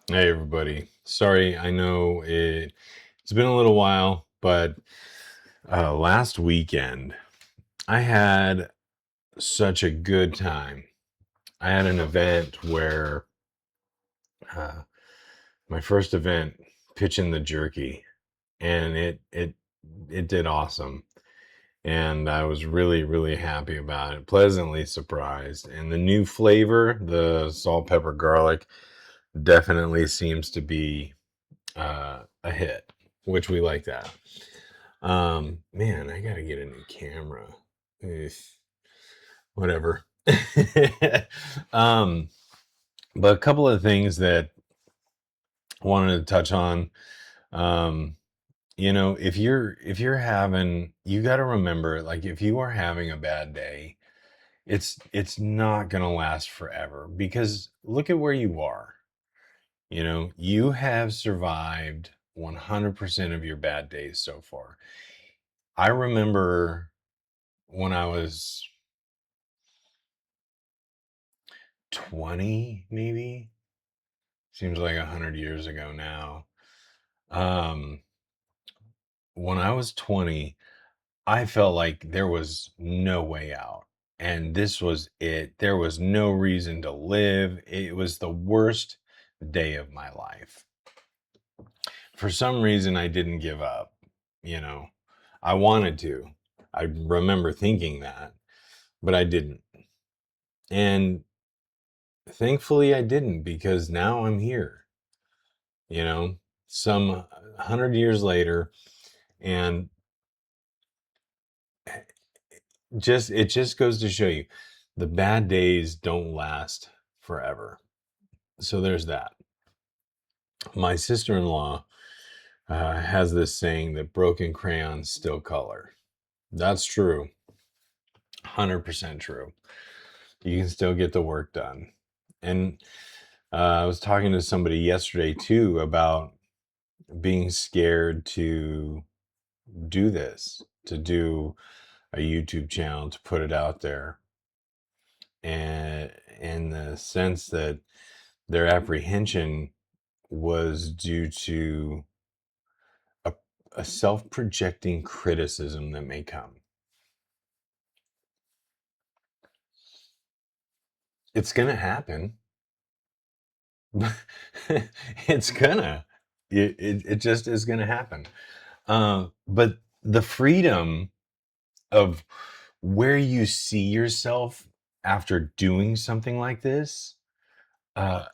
Hey everybody. Sorry, I know it's been a little while, but last weekend I had such a good time. I had an event where uh, my first event, pitching the jerky, and it did awesome. And I was really happy about it, pleasantly surprised. And the new flavor, the salt, pepper, garlic, definitely seems to be a hit, which we like that. Man, I gotta get a new camera. Ugh, whatever. um, but a couple of things that I wanted to touch on. Um, if you're having, you got to remember, like, if you are having a bad day, it's not gonna last forever because look at where you are. You have survived 100% of your bad days so far. I remember when I was 20, maybe. Seems like 100 years ago now. Um, when I was 20, I felt like there was no way out. And this was it. There was no reason to live. It was the worst day of my life. For some reason, I didn't give up. You know, I wanted to. I remember thinking that, but I didn't. And thankfully, I didn't because now I'm here. you know, some 100 years later, and it just goes to show you the bad days don't last forever. So there's that. My sister-in-law has this saying that broken crayons still color. That's true. 100% true. You can still get the work done. And I was talking to somebody yesterday too about being scared to do this, to do a YouTube channel, to put it out there, and in the sense that their apprehension was due to a, a self-projecting criticism that may come. It's gonna happen. It's gonna. It just is gonna happen. But the freedom of where you see yourself after doing something like this, uh,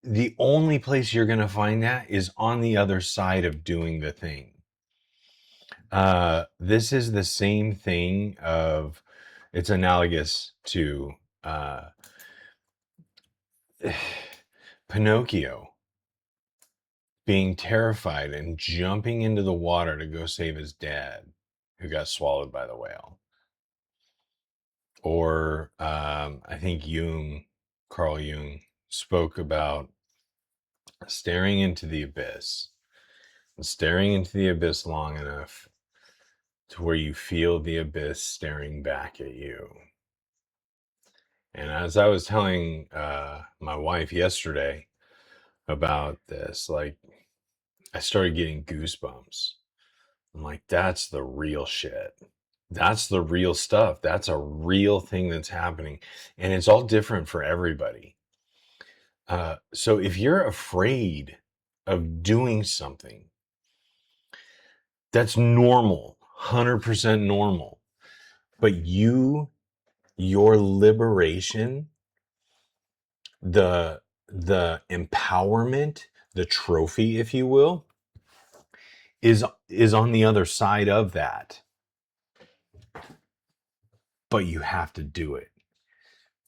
the only place you're going to find that is on the other side of doing the thing. This is the same thing of, it's analogous to Pinocchio being terrified and jumping into the water to go save his dad who got swallowed by the whale. Or I think Carl Jung, spoke about staring into the abyss, and staring into the abyss long enough to where you feel the abyss staring back at you. And as I was telling my wife yesterday about this, like, I started getting goosebumps. I'm like, that's the real shit. That's the real stuff. That's a real thing that's happening. And it's all different for everybody. So if you're afraid of doing something, that's normal, 100% normal. But your liberation, the empowerment, the trophy, if you will, is on the other side of that. But you have to do it.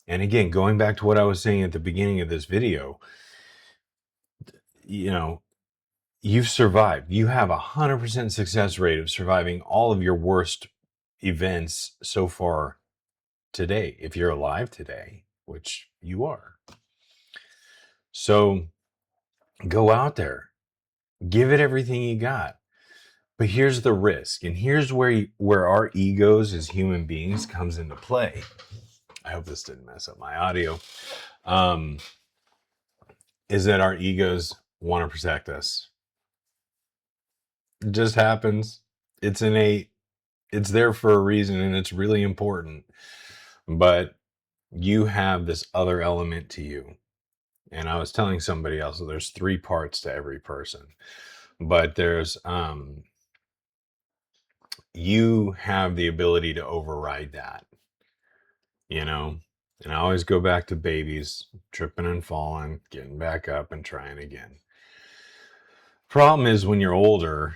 And again, going back to what I was saying at the beginning of this video, you know, you've survived. You have 100% success rate of surviving all of your worst events so far today, if you're alive today, which you are. So go out there, give it everything you got. But here's the risk, and here's where our egos as human beings comes into play. I hope this didn't mess up my audio. Um, is that our egos want to protect us. It just happens. It's innate. It's there for a reason, and it's really important. But you have this other element to you. And I was telling somebody else, so there's three parts to every person. But there's you have the ability to override that, you know? And I always go back to babies tripping and falling, getting back up and trying again. Problem is when you're older,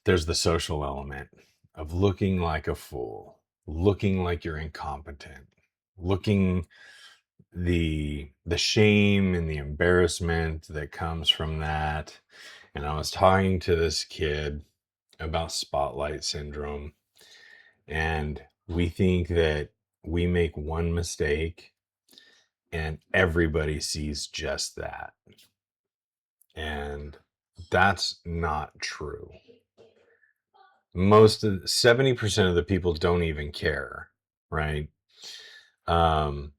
there's the social element of looking like a fool, looking like you're incompetent, looking the shame and the embarrassment that comes from that. And I was talking to this kid about spotlight syndrome, and we think that we make one mistake and everybody sees just that. And that's not true. Most of 70% of the people don't even care, right? And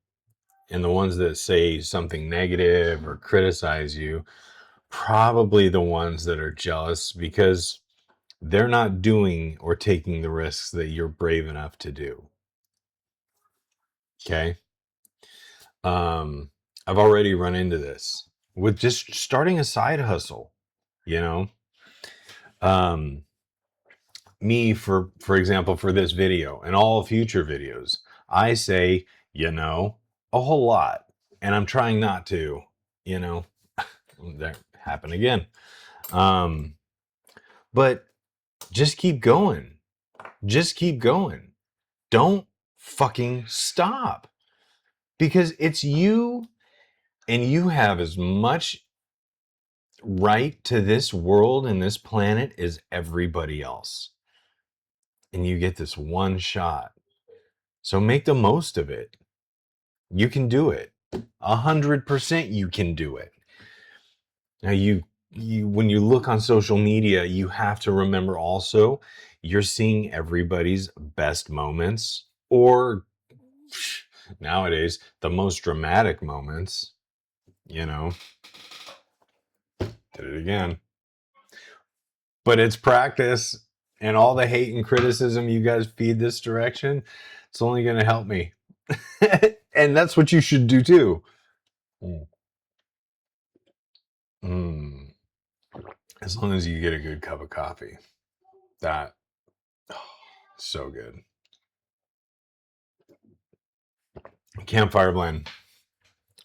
the ones that say something negative or criticize you, probably the ones that are jealous because they're not doing or taking the risks that you're brave enough to do. Okay. I've already run into this with just starting a side hustle, you know. Me, for example, for this video and all future videos, I say, a whole lot, and I'm trying not to, you know, that happen again. But just keep going. Just keep going. Don't fucking stop, because it's you, and you have as much right to this world and this planet as everybody else. And you get this one shot. So make the most of it. You can do it. 100% you can do it. Now you when you look on social media, you have to remember also you're seeing everybody's best moments, or nowadays the most dramatic moments, you know. Did it again. But it's practice, and all the hate and criticism you guys feed this direction, it's only going to help me. And that's what you should do too. Mm. As long as you get a good cup of coffee. That, so good. Campfire blend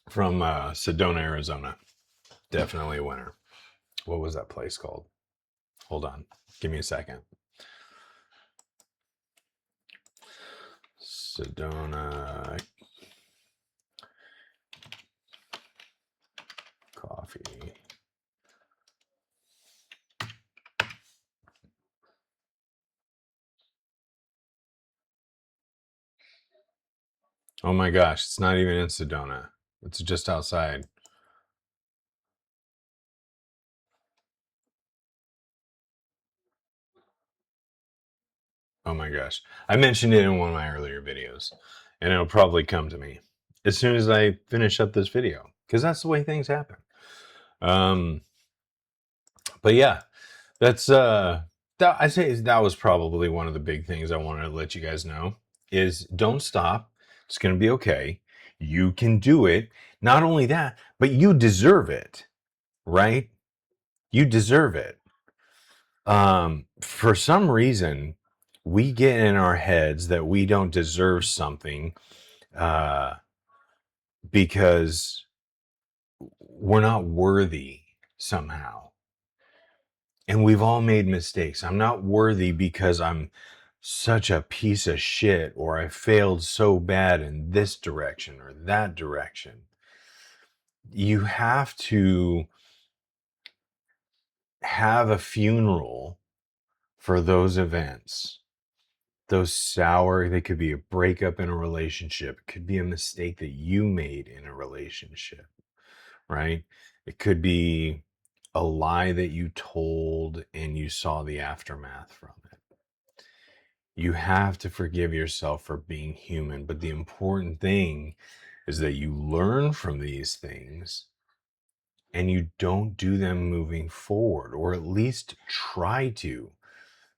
from Sedona, Arizona. Definitely a winner. What was that place called? Hold on. Give me a second. Sedona coffee. Oh my gosh, it's not even in Sedona. It's just outside. Oh my gosh. I mentioned it in one of my earlier videos, and it'll probably come to me as soon as I finish up this video, because that's the way things happen. But yeah, that's that I say that was probably one of the big things I wanted to let you guys know is don't stop. It's going to be okay. You can do it. Not only that, but you deserve it, right? You deserve it. For some reason, we get in our heads that we don't deserve something uh, because we're not worthy somehow. And we've all made mistakes. I'm not worthy because I'm such a piece of shit, or I failed so bad in this direction or that direction. You have to have a funeral for those events. Those sour, they could be a breakup in a relationship. It could be a mistake that you made in a relationship, right? It could be a lie that you told and you saw the aftermath from it. You have to forgive yourself for being human. But the important thing is that you learn from these things and you don't do them moving forward, or at least try to,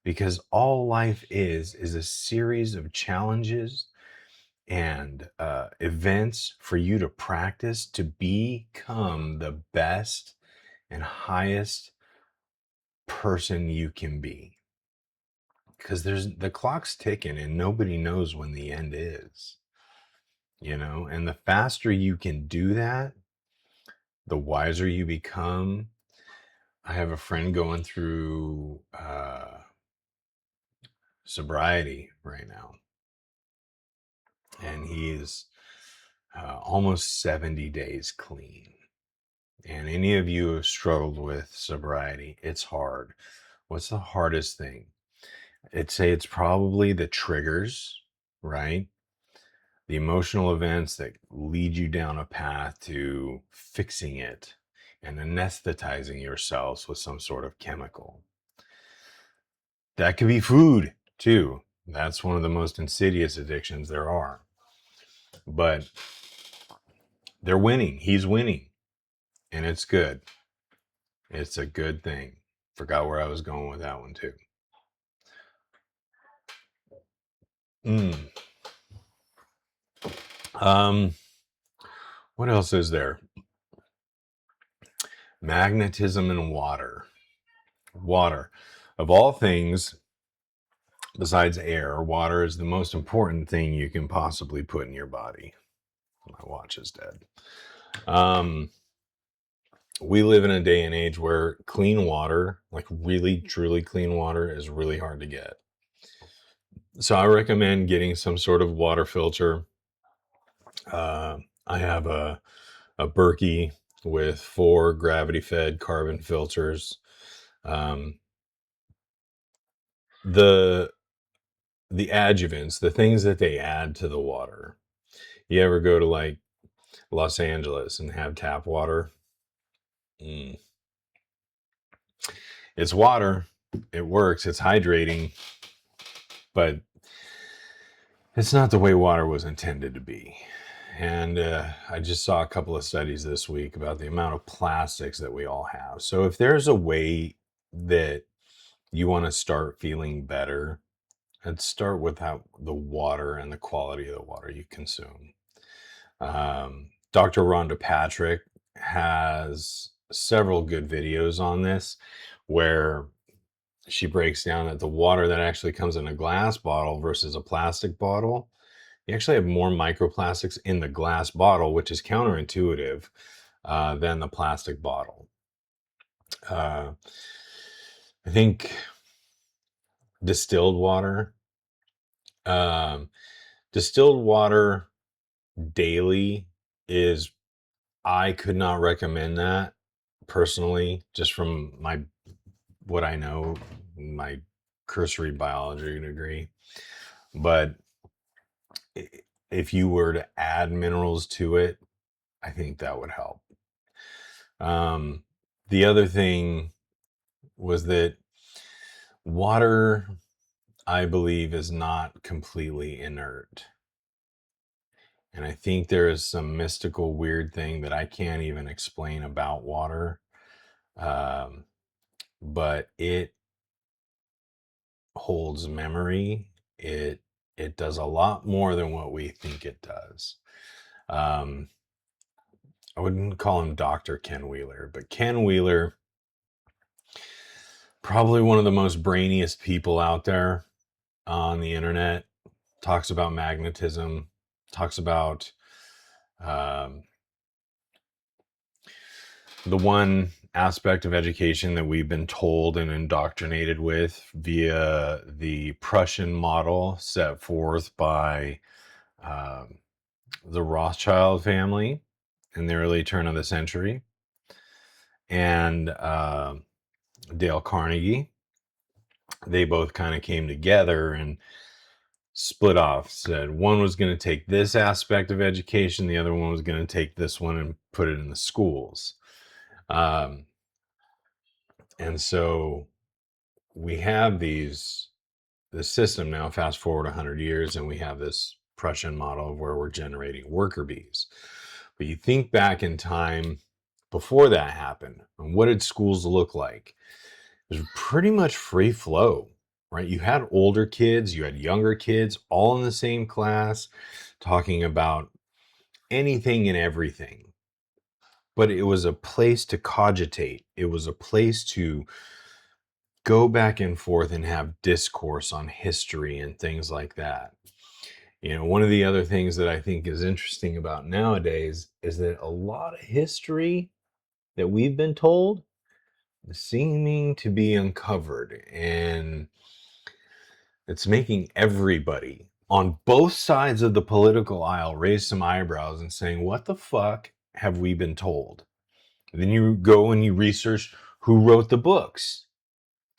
because all life is a series of challenges and events for you to practice to become the best and highest person you can be. Because the clock's ticking and nobody knows when the end is, and the faster you can do that, the wiser you become. I have a friend going through sobriety right now, and he's almost 70 days clean. And any of you who have struggled with sobriety, it's hard. What's the hardest thing? I'd say it's probably the triggers, right? The emotional events that lead you down a path to fixing it and anesthetizing yourselves with some sort of chemical. That could be food too. That's one of the most insidious addictions there are. But they're winning. He's winning. And it's good. It's a good thing. Forgot where I was going with that one too. What else is there? Magnetism and water. Water. Of all things, besides air, water is the most important thing you can possibly put in your body. My watch is dead. We live in a day and age where clean water, like really, truly clean water, is really hard to get. So I recommend getting some sort of water filter. I have a Berkey with 4 gravity-fed carbon filters. The adjuvants, the things that they add to the water. You ever go to like Los Angeles and have tap water? It's water. It works. It's hydrating. But it's not the way water was intended to be. And I just saw a couple of studies this week about the amount of plastics that we all have. So if there's a way that you want to start feeling better, let's start with the water and the quality of the water you consume. Dr. Rhonda Patrick has several good videos on this where she breaks down that the water that actually comes in a glass bottle versus a plastic bottle, you actually have more microplastics in the glass bottle, which is counterintuitive, than the plastic bottle. I think distilled water daily is, I could not recommend that personally, just from what I know, my cursory biology degree. But if you were to add minerals to it, I think that would help. The other thing was that water, I believe, is not completely inert. And I think there is some mystical, weird thing that I can't even explain about water. But it holds memory. It does a lot more than what we think it does. I wouldn't call him Dr. Ken Wheeler, but Ken Wheeler, probably one of the most brainiest people out there on the internet, talks about magnetism, talks about the one aspect of education that we've been told and indoctrinated with via the Prussian model set forth by the Rothschild family in the early turn of the century, and Dale Carnegie. They both kind of came together and split off, said one was going to take this aspect of education, the other one was going to take this one and put it in the schools. And so we have the system now, fast forward 100 years, and we have this Prussian model of where we're generating worker bees. But you think back in time before that happened. And what did schools look like? It was pretty much free flow, right? You had older kids, you had younger kids, all in the same class, talking about anything and everything. But it was a place to cogitate. It was a place to go back and forth and have discourse on history and things like that. One of the other things that I think is interesting about nowadays is that a lot of history that we've been told is seeming to be uncovered, and it's making everybody on both sides of the political aisle raise some eyebrows and saying, what the fuck have we been told? And then you go and you research who wrote the books.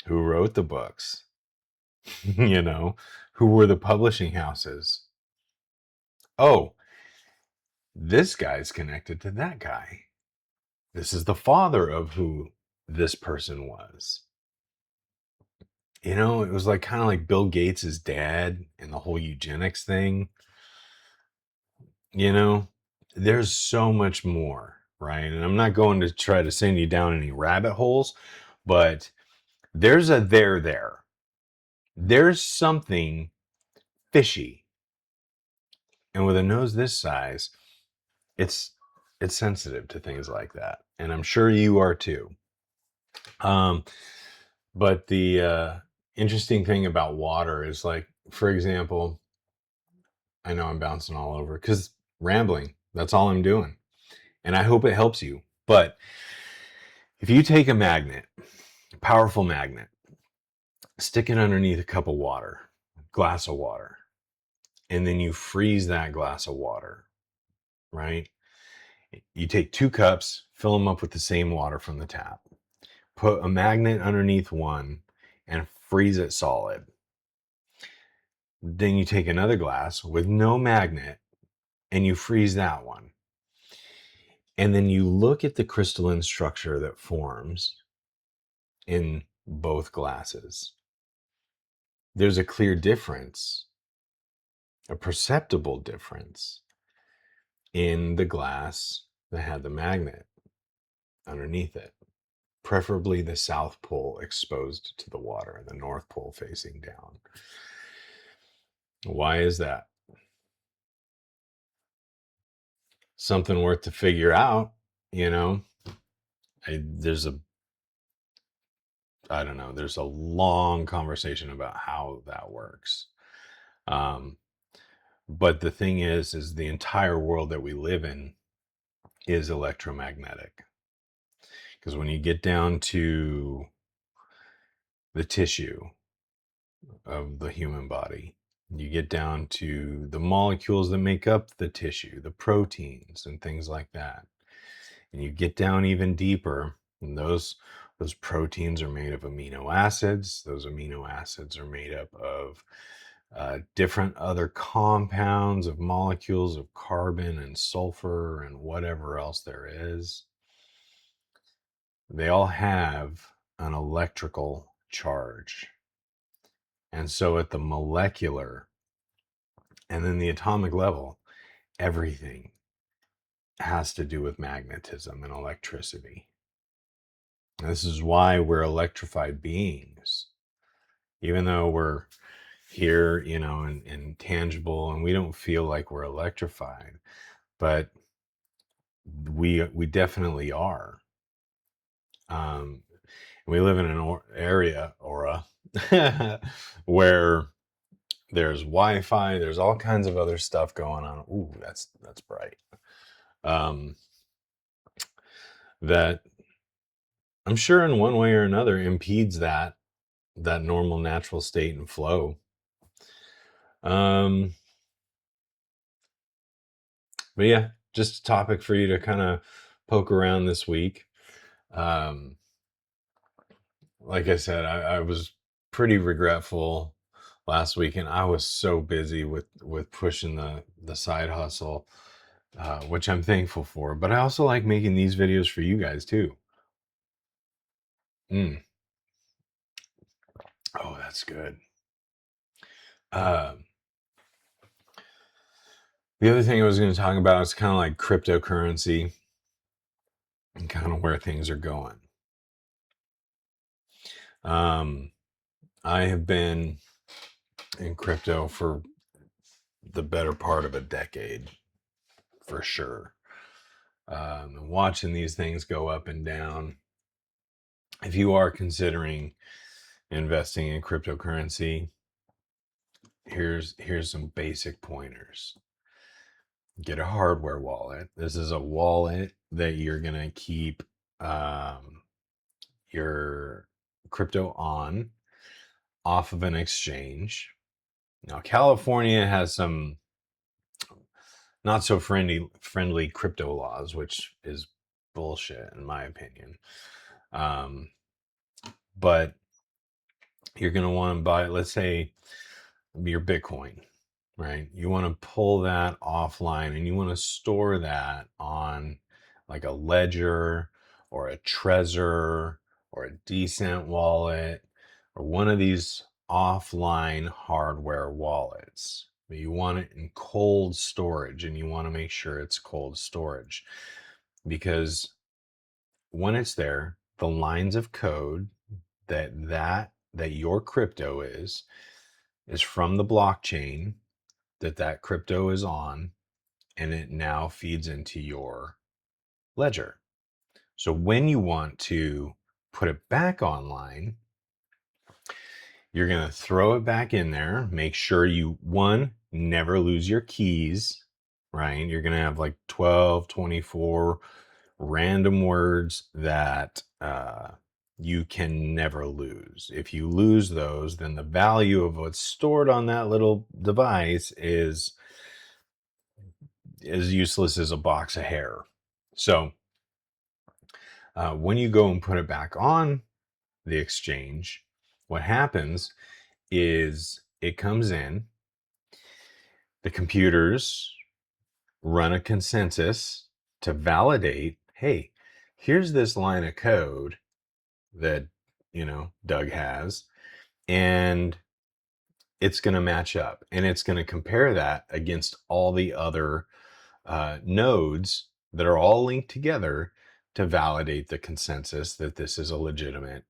Who wrote the books? Who were the publishing houses? Oh, this guy's connected to that guy. This is the father of who this person was. It was like kind of like Bill Gates' dad and the whole eugenics thing. There's so much more, right? And I'm not going to try to send you down any rabbit holes, but there's a there. There's something fishy. And with a nose this size, it's sensitive to things like that. And I'm sure you are too. But the interesting thing about water is, like, for example, I know I'm bouncing all over because rambling, that's all I'm doing. And I hope it helps you. But if you take a magnet, a powerful magnet, stick it underneath a cup of water, glass of water, and then you freeze that glass of water, right? You take 2 cups, fill them up with the same water from the tap, put a magnet underneath one, and freeze it solid. Then you take another glass with no magnet and you freeze that one. And then you look at the crystalline structure that forms in both glasses. There's a clear difference, a perceptible difference in the glass that had the magnet underneath it, preferably the south pole exposed to the water and the north pole facing down. Why is that? Something worth to figure out. There's a long conversation about how that works. But the thing is the entire world that we live in is electromagnetic. Because when you get down to the tissue of the human body, you get down to the molecules that make up the tissue, the proteins and things like that. And you get down even deeper, and those proteins are made of amino acids. Those amino acids are made up of different other compounds of molecules of carbon and sulfur and whatever else there is. They all have an electrical charge. And so at the molecular and then the atomic level, everything has to do with magnetism and electricity. And this is why we're electrified beings. Even though we're here, and tangible, and we don't feel like we're electrified, but we definitely are. We live in an aura where there's Wi-Fi, there's all kinds of other stuff going on. Ooh, that's bright. That I'm sure in one way or another impedes that normal natural state and flow. But yeah, just a topic for you to kind of poke around this week. Like I said, I was pretty regretful last week, and I was so busy with pushing the side hustle, which I'm thankful for. But I also like making these videos for you guys too. Oh, that's good. The other thing I was going to talk about is kind of like cryptocurrency. and kind of where things are going. I have been in crypto for the better part of a decade, for sure. Watching these things go up and down. If you are considering investing in cryptocurrency, here's some basic pointers. Get a hardware wallet. This is a wallet that you're gonna keep your crypto on off of an exchange. Now, California has some not so friendly crypto laws, which is bullshit in my opinion. But you're going to want to buy, let's say, your Bitcoin, right? You want to pull that offline and you want to store that on like a Ledger or a Trezor or a Decent wallet or one of these offline hardware wallets. But you want it in cold storage, and you want to make sure it's cold storage, because when it's there, the lines of code that your crypto is from the blockchain that crypto is on, and it now feeds into your ledger. So when you want to put it back online, you're going to throw it back in there. Make sure you, one, never lose your keys, right? You're going to have like 12, 24 random words that you can never lose. If you lose those, then the value of what's stored on that little device is as useless as a box of hair. So when you go and put it back on the exchange, what happens is it comes in, the computers run a consensus to validate, hey, here's this line of code that, Doug has, and it's going to match up, and it's going to compare that against all the other nodes that are all linked together to validate the consensus that this is a legitimate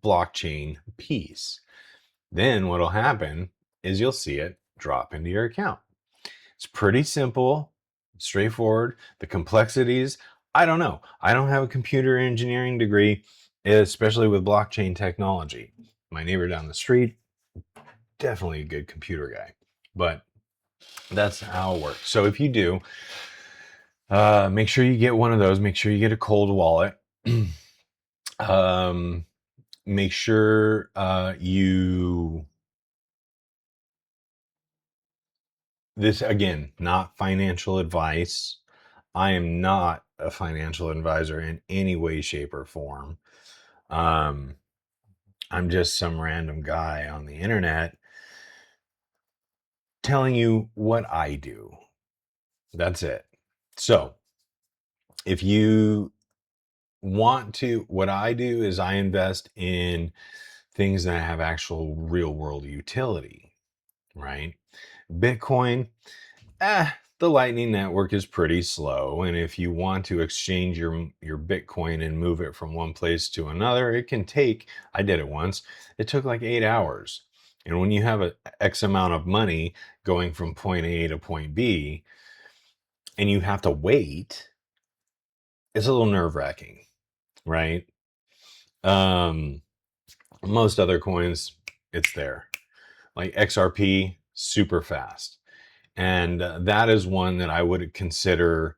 blockchain piece. Then what'll happen is you'll see it drop into your account. It's pretty simple, straightforward. The complexities, I don't know. I don't have a computer engineering degree, especially with blockchain technology. My neighbor down the street, definitely a good computer guy. But that's how it works. So if you do, make sure you get one of those. Make sure you get a cold wallet. Make sure this, again, not financial advice. I am not a financial advisor in any way, shape, or form. I'm just some random guy on the internet telling you what I do. That's it. So if you want to, what I do is I invest in things that have actual real world utility, right? Bitcoin, the Lightning Network is pretty slow, and if you want to exchange your Bitcoin and move it from one place to another, it can take, I did it once, it took like 8 hours. And when you have a X amount of money going from point A to point B, and you have to wait, it's a little nerve-wracking, right? Most other coins, it's there. Like XRP, super fast. And that is one that I would consider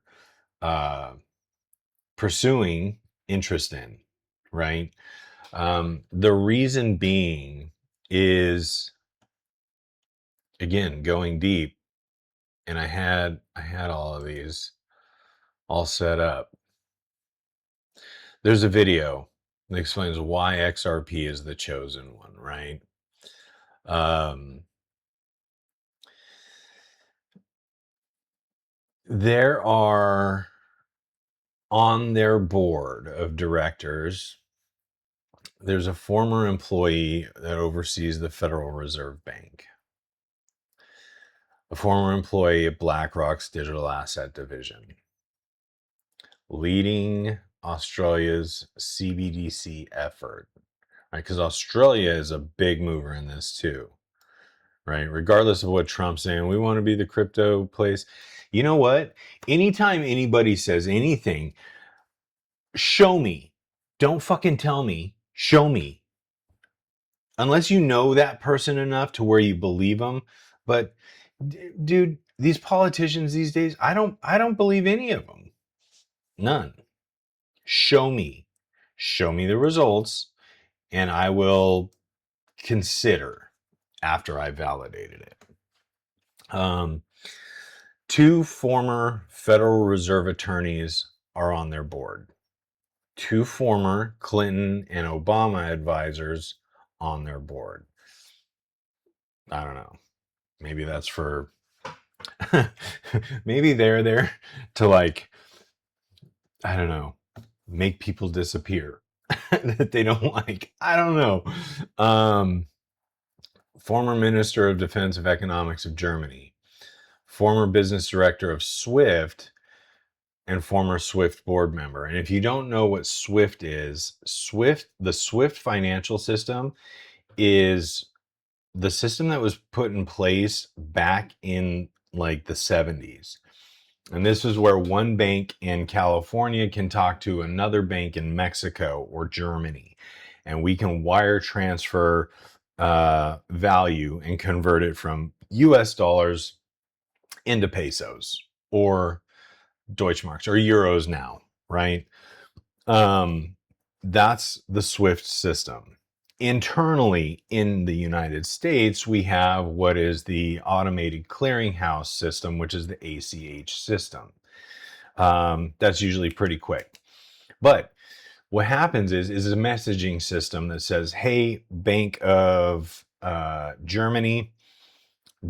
pursuing interest in, right? The reason being is, again, going deep, and I had all of these all set up. There's a video that explains why XRP is the chosen one, right? There are, on their board of directors, there's a former employee that oversees the Federal Reserve Bank, a former employee at BlackRock's digital asset division, leading Australia's CBDC effort, right? Because Australia is a big mover in this too, right? Regardless of what Trump's saying, we want to be the crypto place. You know what? Anytime anybody says anything, show me. Don't fucking tell me. Show me. Unless you know that person enough to where you believe them. But dude, these politicians these days, I don't believe any of them. None. Show me. Show me the results and I will consider after I validated it. Two former Federal Reserve attorneys are on their board. Two former Clinton and Obama advisors on their board. I don't know. Maybe that's for maybe they're there to, like, I don't know, make people disappear that they don't like. I don't know. Former Minister of Defense of Economics of Germany, former business director of SWIFT, and former SWIFT board member. And if you don't know what SWIFT is, the SWIFT financial system is the system that was put in place back in like the 70s. And this is where one bank in California can talk to another bank in Mexico or Germany. And we can wire transfer value and convert it from US dollars into pesos or Deutschmarks or euros now, right? That's the SWIFT system. Internally in the United States, we have what is the automated clearinghouse system, which is the ACH system. That's usually pretty quick. But what happens is a messaging system that says, hey, Bank of Germany,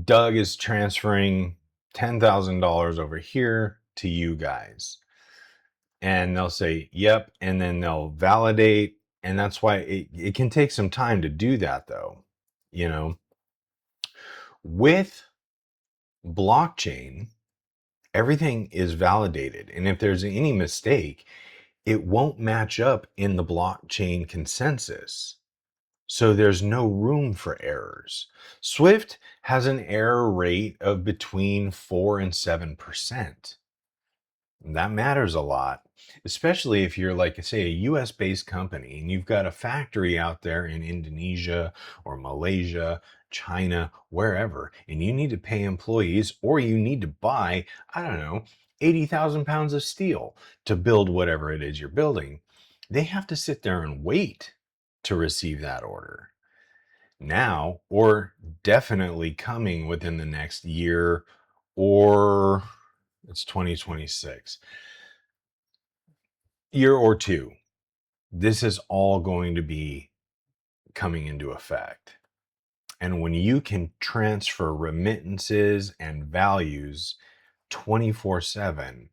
Doug is transferring $10,000 over here to you guys. And they'll say, yep. And then they'll validate. And that's why it can take some time to do that, though. You know, with blockchain, everything is validated. And if there's any mistake, it won't match up in the blockchain consensus. So there's no room for errors. Swift has an error rate of between 4 and 7%. That matters a lot, especially if you're, like, say, a US based company and you've got a factory out there in Indonesia or Malaysia, China, wherever, and you need to pay employees or you need to buy, I don't know, 80,000 pounds of steel to build whatever it is you're building. They have to sit there and wait to receive that order now, or definitely coming within the next year, or it's 2026. Year or two. This is all going to be coming into effect. And when you can transfer remittances and values 24/7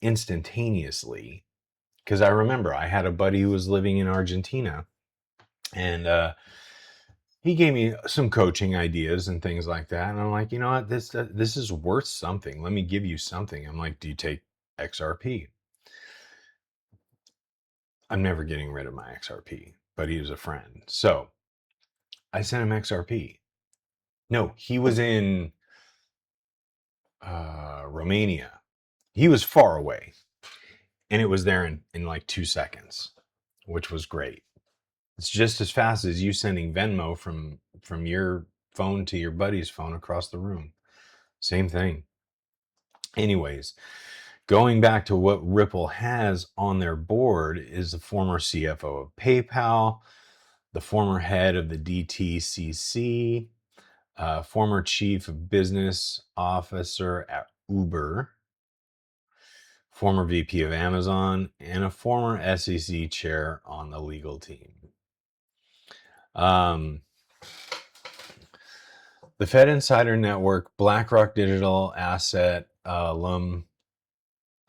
instantaneously, because I remember I had a buddy who was living in Argentina, and he gave me some coaching ideas and things like that. And I'm like, you know what, this is worth something. Let me give you something. I'm like, do you take XRP? I'm never getting rid of my XRP, but he was a friend. So I sent him XRP. No, he was in Romania. He was far away. And it was there in like 2 seconds, which was great. It's just as fast as you sending Venmo from your phone to your buddy's phone across the room. Same thing. Anyways, going back to what Ripple has on their board is the former CFO of PayPal, the former head of the DTCC, former chief of business officer at Uber, former VP of Amazon, and a former SEC chair on the legal team. The Fed Insider Network, BlackRock Digital Asset alum,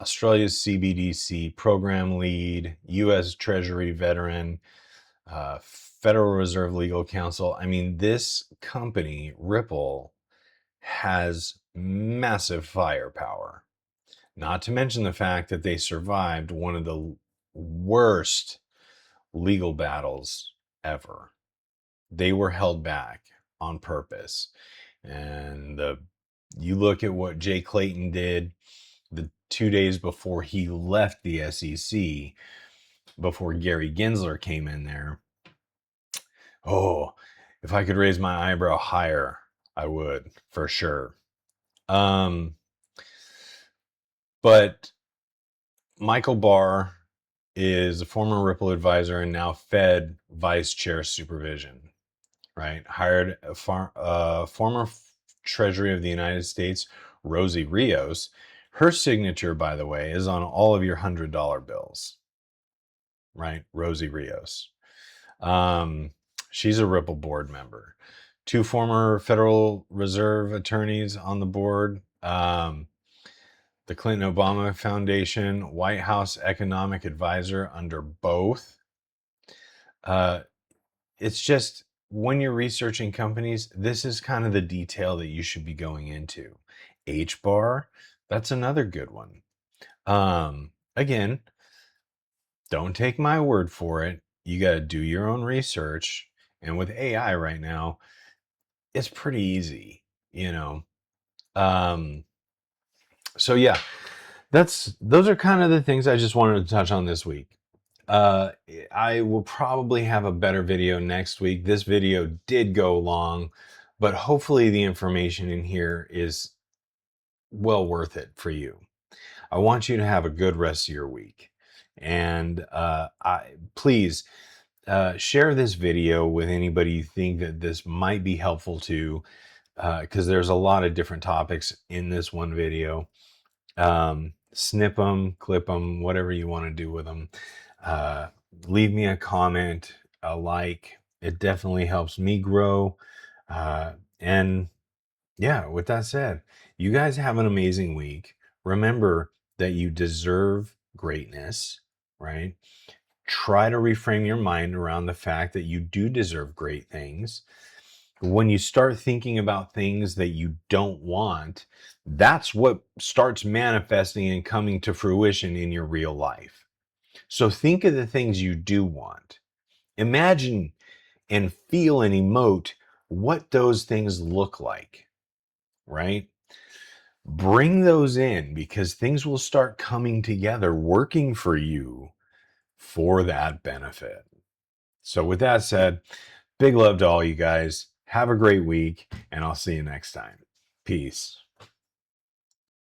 Australia's CBDC program lead, U.S. Treasury veteran, Federal Reserve Legal Counsel. I mean, this company, Ripple, has massive firepower. Not to mention the fact that they survived one of the worst legal battles ever. They were held back on purpose. And you look at what Jay Clayton did the 2 days before he left the SEC, before Gary Gensler came in there. Oh, if I could raise my eyebrow higher, I would, for sure. But Michael Barr is a former Ripple advisor and now Fed vice chair supervision, right? Hired a former Treasury of the United States, Rosie Rios. Her signature, by the way, is on all of your $100 bills, right? Rosie Rios. She's a Ripple board member. 2 former Federal Reserve attorneys on the board. The Clinton Obama Foundation, White House economic advisor under both. It's just, when you're researching companies, this is kind of the detail that you should be going into. H-bar, that's another good one. Again, don't take my word for it. You got to do your own research. And with AI right now, it's pretty easy, you know. So yeah, those are kind of the things I just wanted to touch on this week. I will probably have a better video next week. This video did go long, but hopefully the information in here is well worth it for you. I want you to have a good rest of your week. And please share this video with anybody you think that this might be helpful to, because there's a lot of different topics in this one video. Snip them, clip them, whatever you want to do with them. Leave me a comment, a like. It definitely helps me grow. And yeah, with that said, you guys have an amazing week. Remember that you deserve greatness, right? Try to reframe your mind around the fact that you do deserve great things. When you start thinking about things that you don't want, that's what starts manifesting and coming to fruition in your real life. So think of the things you do want. Imagine and feel and emote what those things look like, right? Bring those in, because things will start coming together, working for you for that benefit. So with that said, big love to all you guys. Have a great week, and I'll see you next time. Peace.